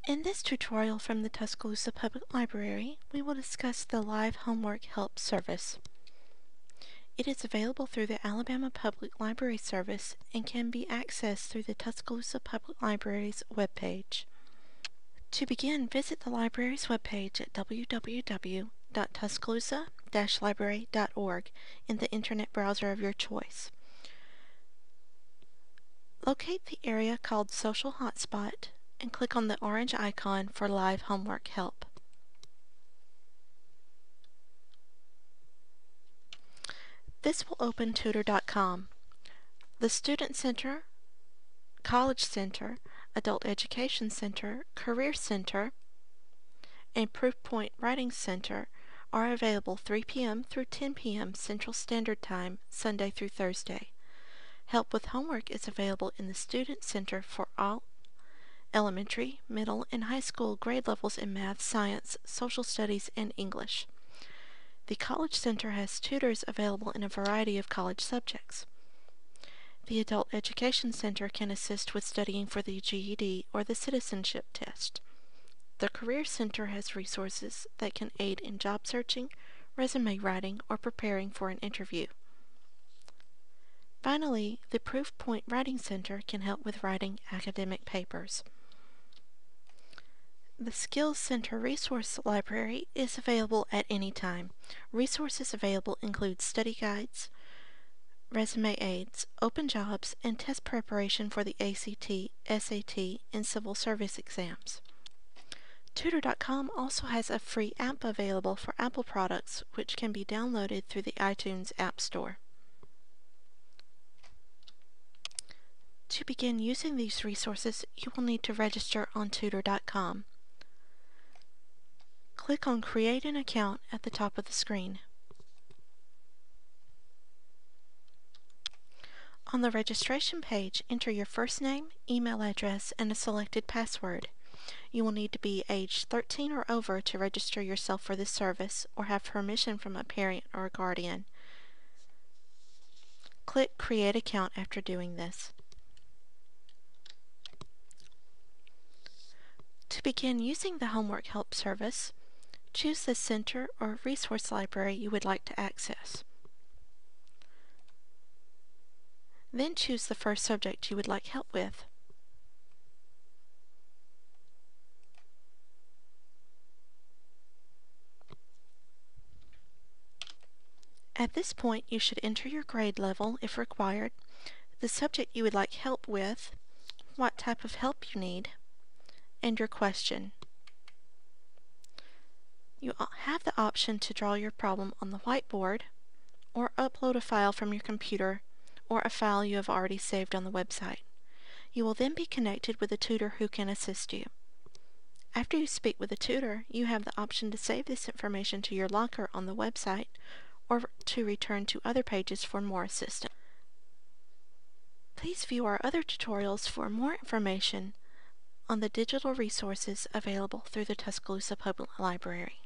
In this tutorial from the Tuscaloosa Public Library, we will discuss the Live Homework Help service. It is available through the Alabama Public Library Service and can be accessed through the Tuscaloosa Public Library's webpage. To begin, visit the library's webpage at www.tuscaloosa-library.org in the Internet browser of your choice. Locate the area called Social Hotspot and click on the orange icon for Live Homework Help. This will open tutor.com. The Student Center, College Center, Adult Education Center, Career Center, and Proofpoint Writing Center are available 3 p.m. through 10 p.m. Central Standard Time, Sunday through Thursday. Help with homework is available in the Student Center for all elementary, middle, and high school grade levels in math, science, social studies, and English. The College Center has tutors available in a variety of college subjects. The Adult Education Center can assist with studying for the GED or the citizenship test. The Career Center has resources that can aid in job searching, resume writing, or preparing for an interview. Finally, the Proofpoint Writing Center can help with writing academic papers. The Skills Center Resource Library is available at any time. Resources available include study guides, resume aids, open jobs, and test preparation for the ACT, SAT, and civil service exams. Tutor.com also has a free app available for Apple products, which can be downloaded through the iTunes App Store. To begin using these resources, you will need to register on Tutor.com. Click on Create an Account at the top of the screen. On the registration page, enter your first name, email address, and a selected password. You will need to be age 13 or over to register yourself for this service or have permission from a parent or a guardian. Click Create Account after doing this. To begin using the Homework Help service, choose the center or resource library you would like to access. Then choose the first subject you would like help with. At this point, you should enter your grade level if required, the subject you would like help with, what type of help you need, and your question. You have the option to draw your problem on the whiteboard or upload a file from your computer or a file you have already saved on the website. You will then be connected with a tutor who can assist you. After you speak with a tutor, you have the option to save this information to your locker on the website or to return to other pages for more assistance. Please view our other tutorials for more information on the digital resources available through the Tuscaloosa Public Library.